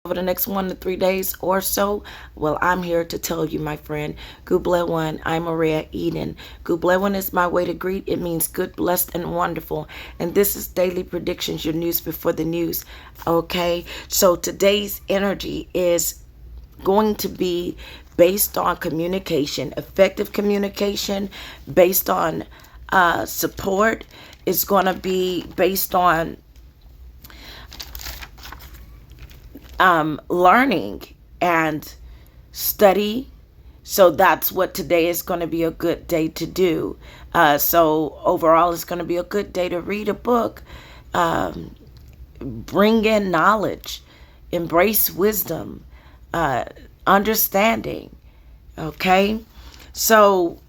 over the next 1 to 3 days or so? Well, I'm here to tell you, my friend. Guble one, I'm Maria Eden. Guble one is my way to greet. It means good, blessed, and wonderful. And this is Daily Predictions, your news before the news. Okay, so today's energy is going to be based on communication, effective communication, based on support. It's going to be based on learning and study. So that's what today is going to be a good day to do. So overall, it's going to be a good day to read a book, bring in knowledge, embrace wisdom, understanding. Okay, so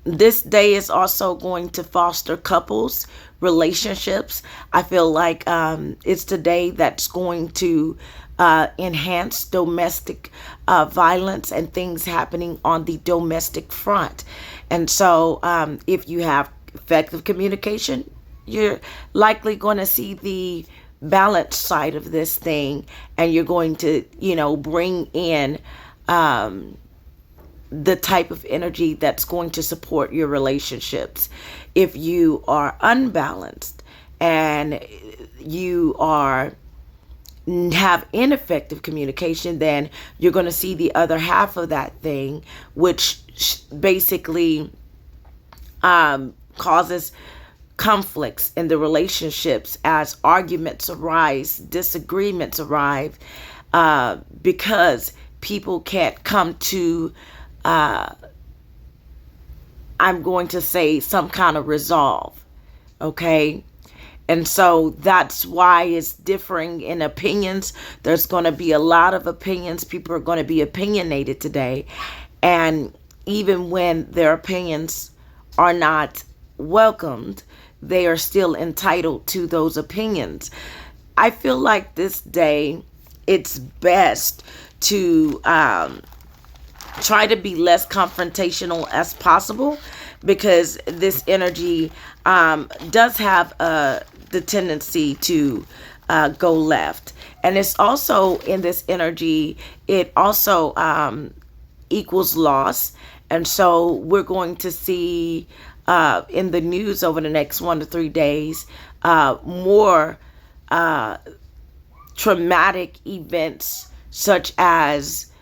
this day is also going to foster couples, relationships. I feel like it's the day that's going to enhance domestic violence and things happening on the domestic front. And so if you have effective communication, you're likely going to see the balanced side of this thing, and you're going to, bring in the type of energy that's going to support your relationships. If you are unbalanced and you have ineffective communication, then you're going to see the other half of that thing, which basically causes conflicts in the relationships as arguments arise, disagreements arise, because people can't come to I'm going to say some kind of resolve. Okay. And so that's why it's differing in opinions. There's going to be a lot of opinions. People are going to be opinionated today. And even when their opinions are not welcomed, they are still entitled to those opinions. I feel like this day, it's best to try to be less confrontational as possible, because this energy does have the tendency to go left. And it's also in this energy, it also equals loss. And so we're going to see in the news over the next 1 to 3 days more traumatic events, such as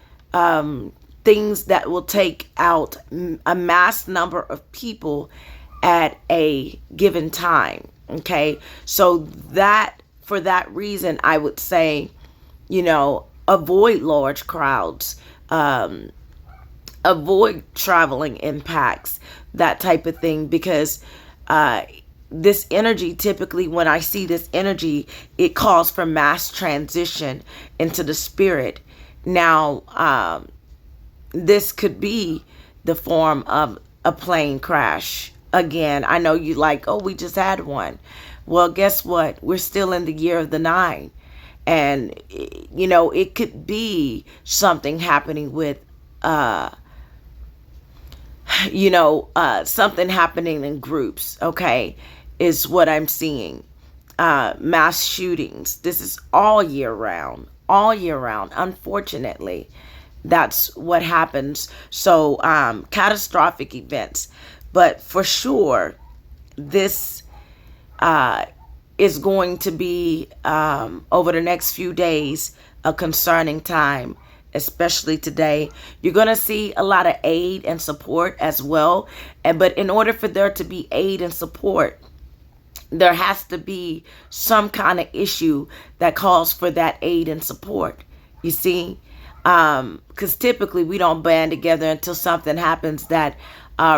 things that will take out a mass number of people at a given time. Okay, so that for that reason, I would say, avoid large crowds, avoid traveling impacts, that type of thing, because this energy, typically when I see this energy, it calls for mass transition into the spirit. Now, this could be the form of a plane crash. Again, I know you like, oh, we just had one. Well, guess what? We're still in the year of the 9. And, it could be something happening with, something happening in groups, okay, is what I'm seeing. Mass shootings. This is all year round, unfortunately. That's what happens. So catastrophic events. But for sure, this is going to be, over the next few days, a concerning time, especially today. You're going to see a lot of aid and support as well. But in order for there to be aid and support, there has to be some kind of issue that calls for that aid and support. You see? Because typically we don't band together until something happens that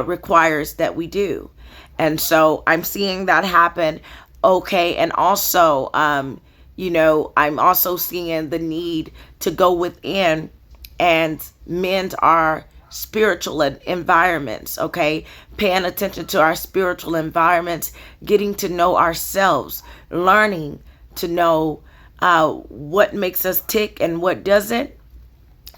requires that we do. And so I'm seeing that happen. Okay. And also, I'm also seeing the need to go within and mend our spiritual environments. Okay. Paying attention to our spiritual environments, getting to know ourselves, learning to know what makes us tick and what doesn't,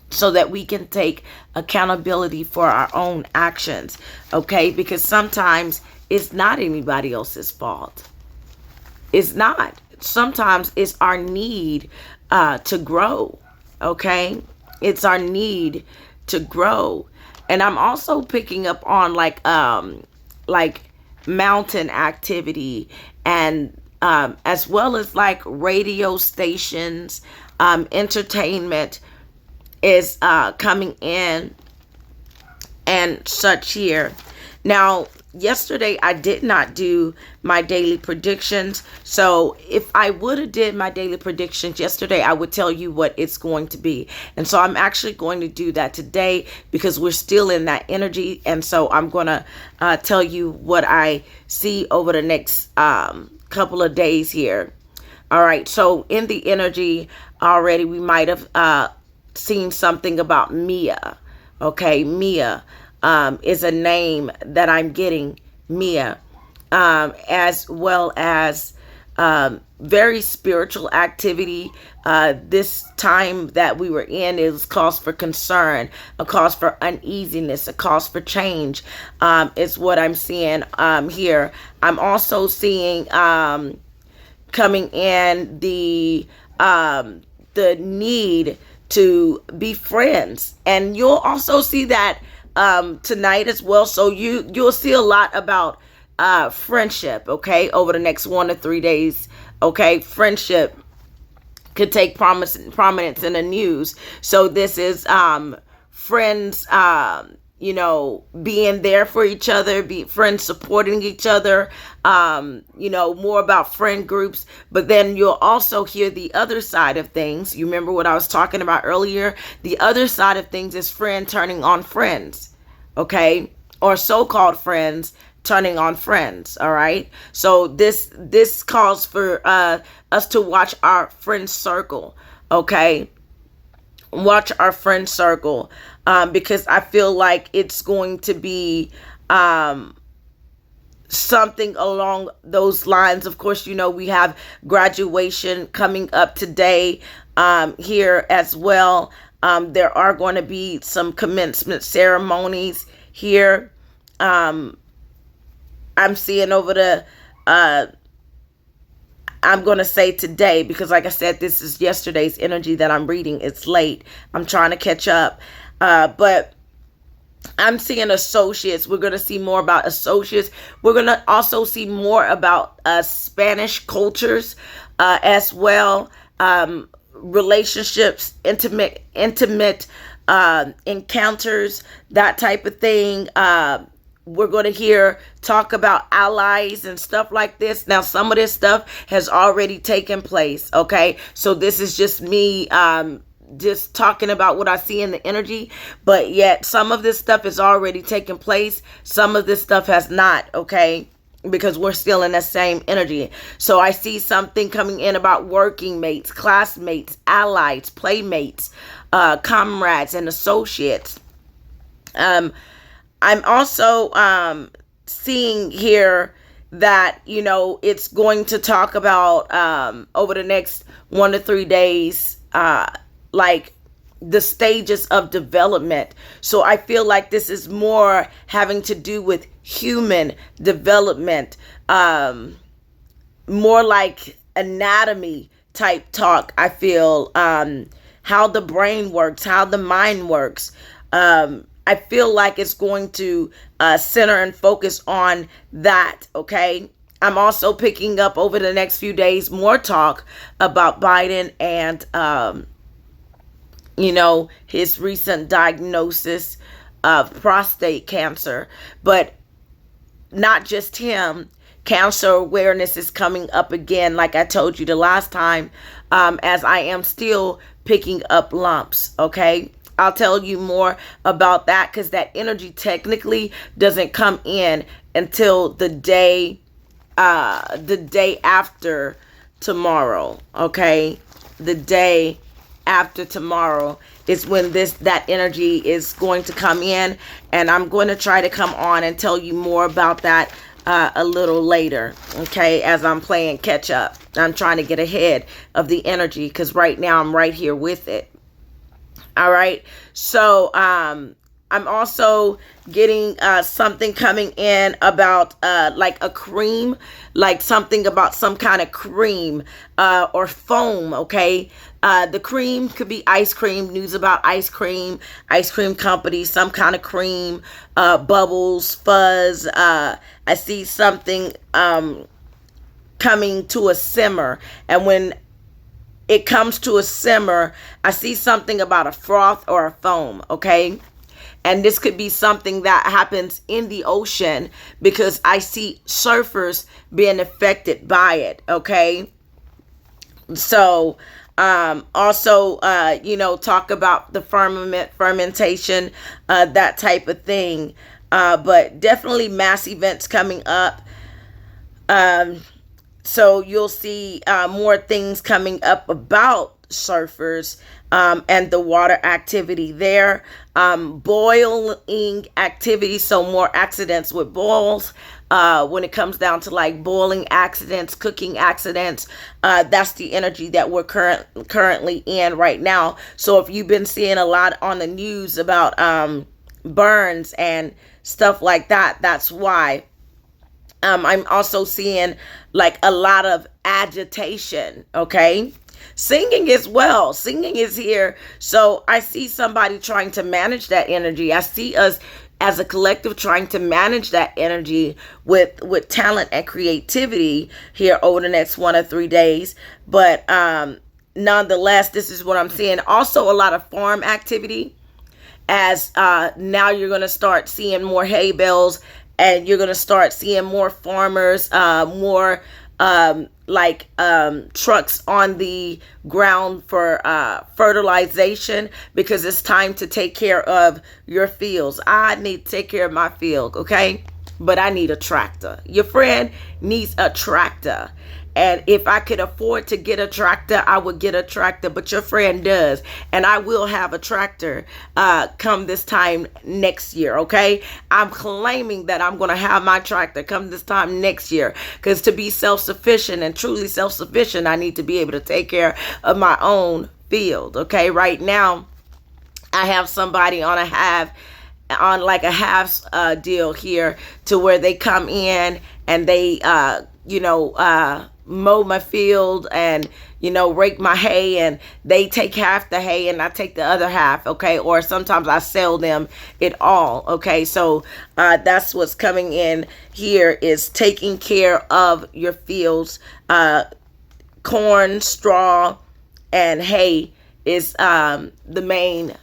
so that we can take accountability for our own actions. Okay. Because sometimes it's not anybody else's fault. It's not. sometimes it's our need to grow. Okay, it's our need to grow. And I'm also picking up on like mountain activity, and as well as like radio stations, entertainment is coming in and such here. Now, yesterday I did not do my daily predictions. So if I would have did my daily predictions yesterday, I would tell you what it's going to be. And so I'm actually going to do that today because we're still in that energy. And so I'm going to tell you what I see over the next couple of days here. All right. So in the energy already, we might have seen something about Mia. Okay, Mia is a name that I'm getting, Mia, as well as very spiritual activity. This time that we were in is cause for concern, a cause for uneasiness, a cause for change, is what I'm seeing here. I'm also seeing coming in the need to be friends, and you'll also see that tonight as well. So you'll see a lot about friendship, okay, over the next 1 to 3 days. Okay, friendship could take prominence in the news. So this is friends, being there for each other, be friends supporting each other, more about friend groups. But then you'll also hear the other side of things. You remember what I was talking about earlier? The other side of things is friend turning on friends, okay? Or so-called friends turning on friends, all right? So this calls for us to watch our friend circle, okay? Watch our friend circle, because I feel like it's going to be something along those lines. Of course, we have graduation coming up today here as well. There are going to be some commencement ceremonies here. I'm seeing over the I'm going to say today, because like I said, this is yesterday's energy that I'm reading. It's late. I'm trying to catch up. But I'm seeing associates. We're going to see more about associates. We're going to also see more about Spanish cultures as well. Relationships, intimate encounters, that type of thing. We're going to hear talk about allies and stuff like this. Now, some of this stuff has already taken place, okay? So this is just me just talking about what I see in the energy, but yet some of this stuff has already taken place. Some of this stuff has not, okay? Because we're still in the same energy. So I see something coming in about working mates, classmates, allies, playmates, comrades, and associates. I'm also seeing here that, it's going to talk about over the next 1 to 3 days, like the stages of development. So I feel like this is more having to do with human development, more like anatomy type talk. I feel how the brain works, how the mind works. I feel like it's going to center and focus on that, okay? I'm also picking up over the next few days more talk about Biden and, his recent diagnosis of prostate cancer. But not just him. Cancer awareness is coming up again, like I told you the last time, as I am still picking up lumps, okay? I'll tell you more about that, because that energy technically doesn't come in until the day after tomorrow, okay? The day after tomorrow is when that energy is going to come in, and I'm going to try to come on and tell you more about that a little later, okay, as I'm playing catch up. I'm trying to get ahead of the energy, because right now I'm right here with it. All right. So I'm also getting something coming in about like a cream, like something about some kind of cream or foam, okay? The cream could be ice cream, news about ice cream company, some kind of cream, bubbles, fuzz. I see something coming to a simmer. And when it comes to a simmer, I see something about a froth or a foam, okay? And this could be something that happens in the ocean because I see surfers being affected by it, okay? So, also, talk about the fermentation, that type of thing. But definitely mass events coming up. So you'll see more things coming up about surfers and the water activity there. Boiling activity, so more accidents with boils. When it comes down to like boiling accidents, cooking accidents, that's the energy that we're currently in right now. So if you've been seeing a lot on the news about burns and stuff like that, that's why. I'm also seeing like a lot of agitation, okay? Singing as well. Singing is here. So I see somebody trying to manage that energy. I see us as a collective trying to manage that energy with talent and creativity here over the next 1 or 3 days. But nonetheless, this is what I'm seeing. Also a lot of farm activity, as now you're going to start seeing more hay bales, and you're going to start seeing more farmers, more trucks on the ground for fertilization, because it's time to take care of your fields. I need to take care of my field, okay? But I need a tractor. Your friend needs a tractor. And if I could afford to get a tractor, I would get a tractor, but your friend does. And I will have a tractor come this time next year, okay? I'm claiming that I'm going to have my tractor come this time next year, because to be self-sufficient and truly self-sufficient, I need to be able to take care of my own field, okay? Right now, I have somebody on a half deal here, to where they come in and they, mow my field and, rake my hay, and they take half the hay and I take the other half, okay? Or sometimes I sell them it all, okay? So that's what's coming in here, is taking care of your fields. Corn, straw, and hay is the main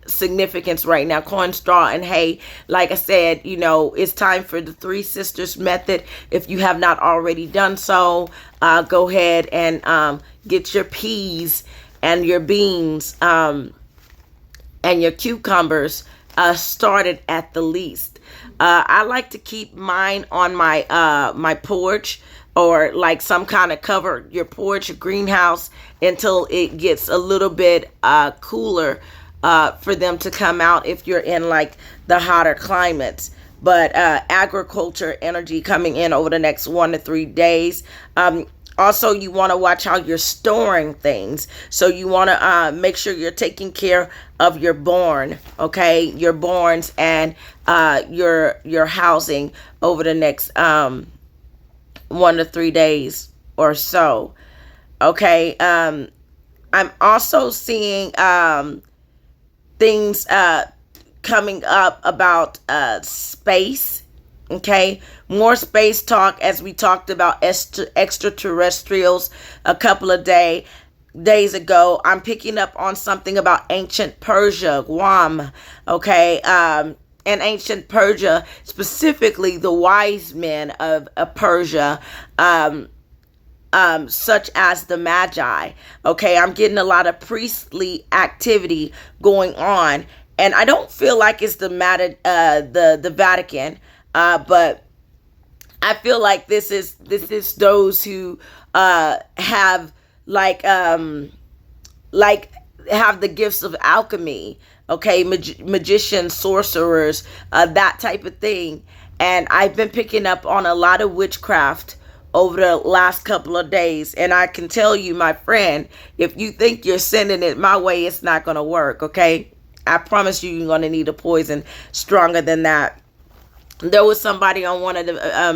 significance right now. Corn, straw, and hay. Like I said, it's time for the Three Sisters method. If you have not already done so, go ahead and get your peas and your beans and your cucumbers started at the least. I like to keep mine on my my porch, or like some kind of cover your porch or greenhouse, until it gets a little bit cooler for them to come out if you're in like the hotter climates. But agriculture energy coming in over the next 1 to 3 days. Also, you want to watch how you're storing things. So you want to make sure you're taking care of your barn, okay? Your barns and your housing over the next 1 to 3 days or so, okay? I'm also seeing things coming up about space. Okay, more space talk, as we talked about extraterrestrials a couple of days ago. I'm picking up on something about ancient Persia, Guam. Okay, and ancient Persia, specifically the wise men of Persia, such as the Magi. Okay, I'm getting a lot of priestly activity going on, and I don't feel like it's the Vatican. But I feel like this is those who have have the gifts of alchemy, okay, magicians, sorcerers, that type of thing. And I've been picking up on a lot of witchcraft over the last couple of days, and I can tell you, my friend, if you think you're sending it my way, it's not going to work, okay? I promise you, you're going to need a poison stronger than that. There was somebody on one of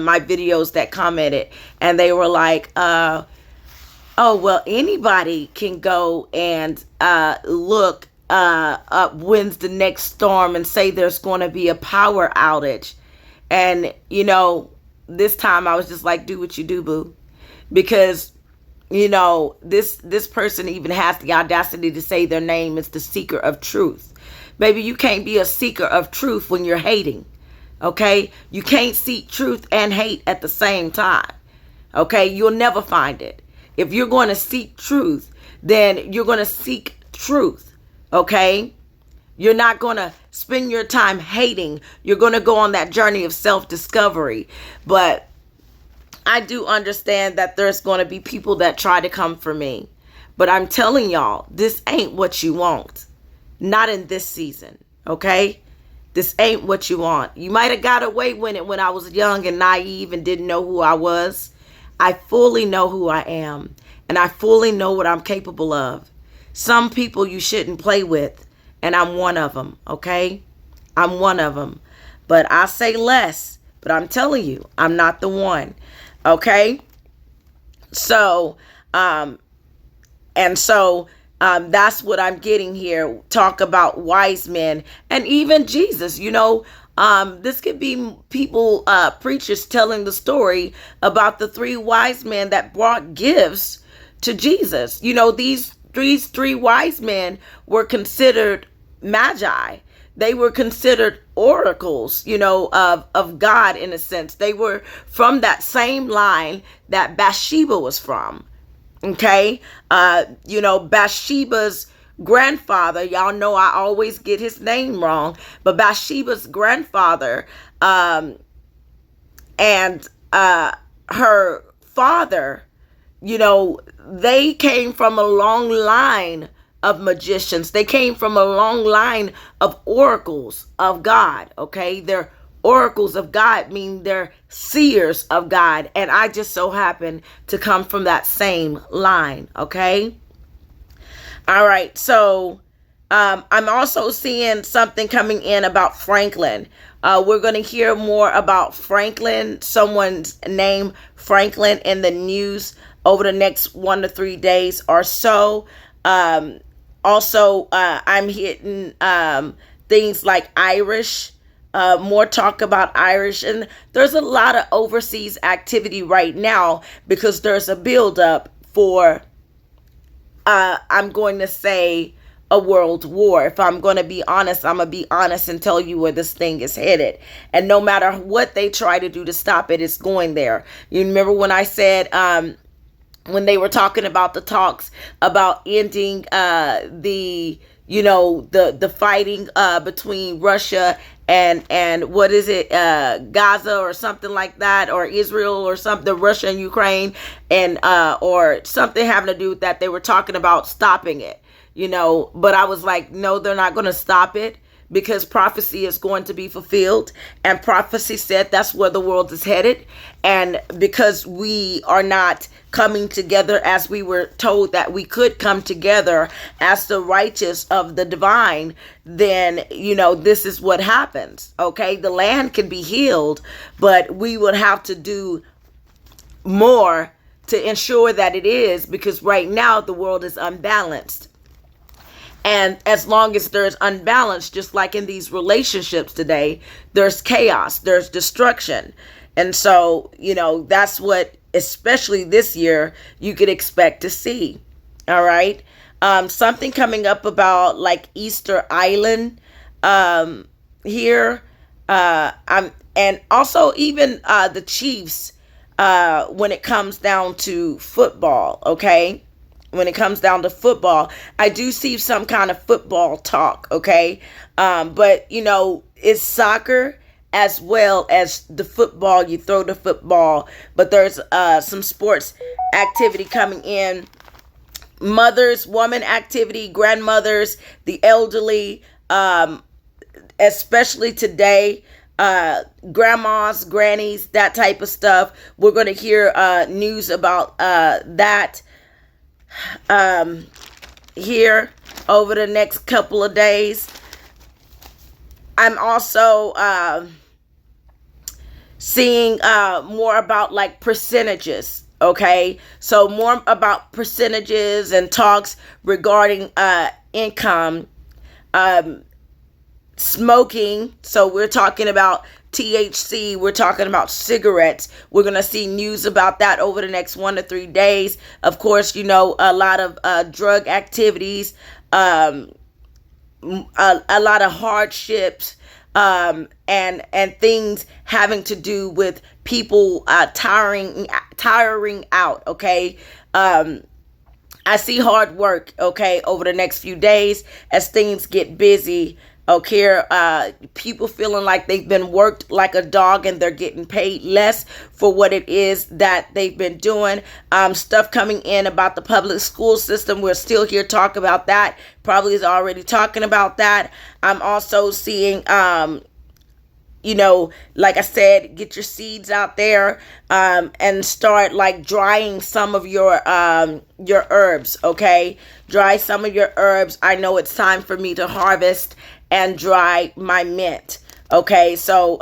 my videos that commented, and they were like, oh, well, anybody can go and look up when's the next storm and say there's going to be a power outage. And, you know, this time I was just like, do what you do, boo. Because, you know, this person even has the audacity to say their name is the seeker of truth. Baby, you can't be a seeker of truth when you're hating. Okay? You can't seek truth and hate at the same time. Okay? You'll never find it. If you're going to seek truth, then you're going to seek truth. Okay? You're not going to spend your time hating. You're going to go on that journey of self-discovery. But I do understand that there's going to be people that try to come for me. But I'm telling y'all, this ain't what you want. Not in this season. Okay? This ain't what you want. You might have got away with it when I was young and naive and didn't know who I was. I fully know who I am. And I fully know what I'm capable of. Some people you shouldn't play with. And I'm one of them, okay? I'm one of them. But I say less. But I'm telling you, I'm not the one, okay? So, that's what I'm getting here. Talk about wise men and even Jesus, you know. This could be people, preachers telling the story about the 3 wise men that brought gifts to Jesus. You know, these 3 wise men were considered magi. They were considered oracles, you know, of God in a sense. They were from that same line that Bathsheba was from. Okay. You know, Bathsheba's grandfather, y'all know I always get his name wrong, but Bathsheba's grandfather, and her father, you know, they came from a long line of magicians. They came from a long line of oracles of God. Okay. They're oracles of God, mean they're seers of God. And I just so happen to come from that same line. Okay. All right. So, I'm also seeing something coming in about Franklin. We're going to hear more about Franklin, someone's name Franklin, in the news over the next 1 to 3 days or so. Also, I'm hitting things like Irish, more talk about Irish. And there's a lot of overseas activity right now because there's a buildup for, I'm going to say, a world war. If I'm going to be honest, I'm going to be honest and tell you where this thing is headed. And no matter what they try to do to stop it, it's going there. You remember when I said, when they were talking about the talks about ending the fighting between Russia and what is it, Gaza or something like that, or Israel or something, Russia and Ukraine, and or something having to do with that. They were talking about stopping it, you know, but I was like, no, they're not going to stop it. Because prophecy is going to be fulfilled, and prophecy said that's where the world is headed. And because we are not coming together as we were told that we could come together as the righteous of the divine, then, you know, this is what happens. Okay, the land can be healed, but we would have to do more to ensure that it is, because right now the world is unbalanced. And as long as there's unbalance, just like in these relationships today, there's chaos, there's destruction. And so, you know, that's what, especially this year, you could expect to see. All right. Something coming up about like Easter Island here. And also even the Chiefs when it comes down to football. Okay. When it comes down to football, I do see some kind of football talk, okay? But, you know, it's soccer as well as the football. You throw the football, but there's some sports activity coming in. Mothers, woman activity, grandmothers, the elderly, especially today, grandmas, grannies, that type of stuff. We're going to hear news about that here over the next couple of days. I'm also seeing more about like percentages. Okay, so more about percentages and talks regarding income, um, smoking. So we're talking about THC, we're talking about cigarettes. We're going to see news about that over the next 1 to 3 days. Of course, a lot of drug activities, um, a lot of hardships, and things having to do with people tiring out. Okay, I see hard work. Okay, over the next few days as things get busy. Okay, people feeling like they've been worked like a dog and they're getting paid less for what it is that they've been doing. Stuff coming in about the public school system. We're still here talking about that. Probably is already talking about that. I'm also seeing, like I said, get your seeds out there, and start like drying some of your herbs. Okay, dry some of your herbs. I know it's time for me to harvest and dry my mint. Okay, so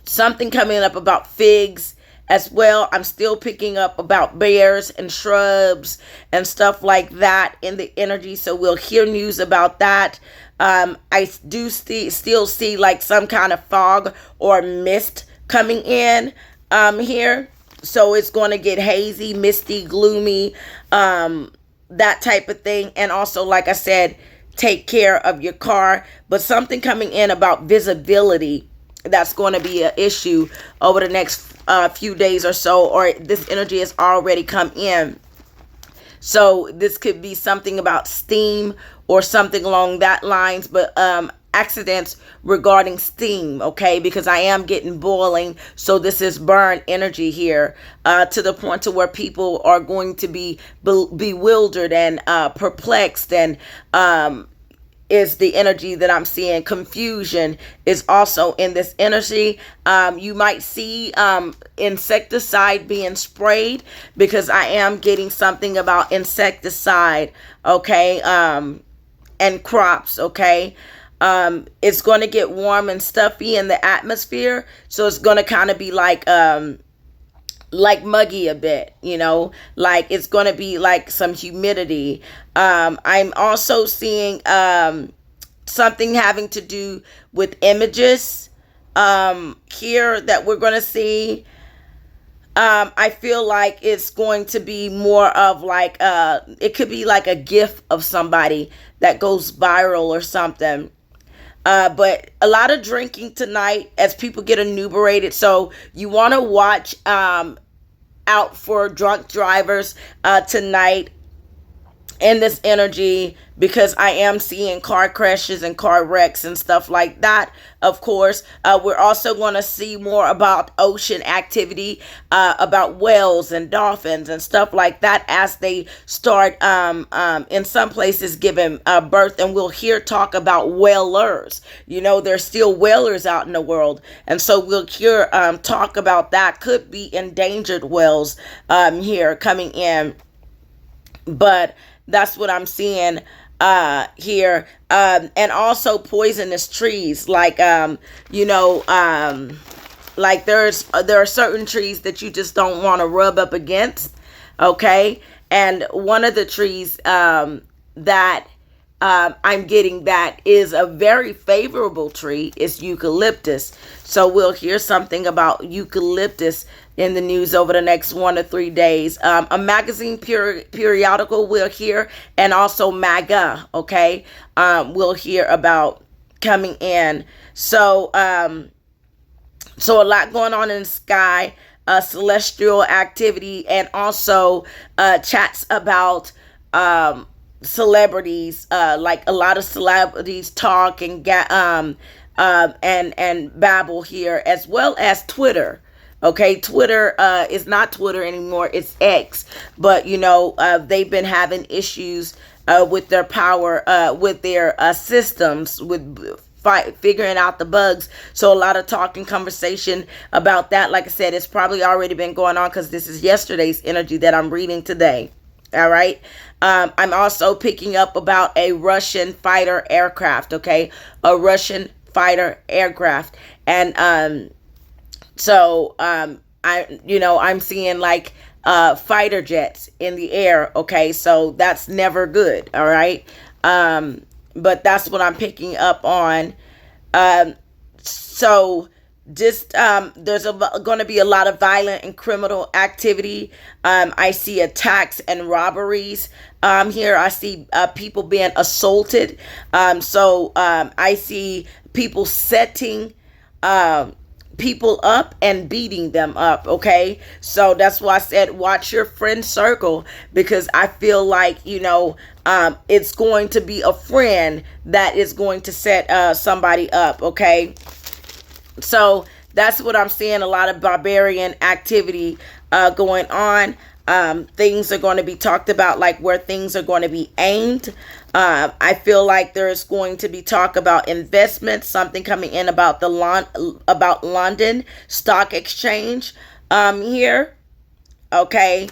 something coming up about figs as well. I'm still picking up about bears and shrubs and stuff like that in the energy. So we'll hear news about that. I do still see like some kind of fog or mist coming in here. So it's going to get hazy, misty, gloomy, that type of thing. And also, like I said, take care of your car. But something coming in about visibility, that's going to be an issue over the next few days or so, or this energy has already come in. So this could be something about steam or something along that lines, but accidents regarding steam, okay, because I am getting boiling. So this is burn energy here, to the point to where people are going to be bewildered and perplexed, and is the energy that I'm seeing. Confusion is also in this energy. You might see insecticide being sprayed, because I am getting something about insecticide, okay, and crops, okay. It's going to get warm and stuffy in the atmosphere, so it's going to kind of be like muggy a bit, like it's going to be like some humidity. I'm also seeing something having to do with images here that we're going to see. I feel like it's going to be more of like, it could be like a gif of somebody that goes viral or something. But a lot of drinking tonight as people get inebriated. So you want to watch out for drunk drivers tonight in this energy, because I am seeing car crashes and car wrecks and stuff like that. Of course, we're also going to see more about ocean activity, about whales and dolphins and stuff like that as they start in some places giving birth. And we'll hear talk about whalers. There's still whalers out in the world. And so we'll hear talk about that. Could be endangered whales here coming in. But that's what I'm seeing here. And also poisonous trees, like like there are certain trees that you just don't want to rub up against, okay? And one of the trees that I'm getting that is a very favorable tree is eucalyptus. So we'll hear something about eucalyptus in the news over the next 1 to 3 days. A magazine periodical we'll hear, and also MAGA, okay? We'll hear about coming in. So so a lot going on in the sky, celestial activity, and also chats about celebrities, like a lot of celebrities talk and and babble here, as well as Twitter. Okay, Twitter is not Twitter anymore, it's X. But they've been having issues with their power, with their systems, with figuring out the bugs. So a lot of talk and conversation about that. Like I said, it's probably already been going on, because this is yesterday's energy that I'm reading today. All right. I'm also picking up about a Russian fighter aircraft, okay? A Russian fighter aircraft. And I'm seeing like fighter jets in the air, okay? So that's never good, all right? But that's what I'm picking up on. So just there's going to be a lot of violent and criminal activity. I see attacks and robberies. Here I see people being assaulted. I see people setting people up and beating them up. Okay, so that's why I said watch your friend circle, because I feel like it's going to be a friend that is going to set somebody up. Okay, so that's what I'm seeing, a lot of barbarian activity going on. Things are going to be talked about, like where things are going to be aimed. I feel like there's going to be talk about investments, something coming in about about London Stock Exchange here. Okay.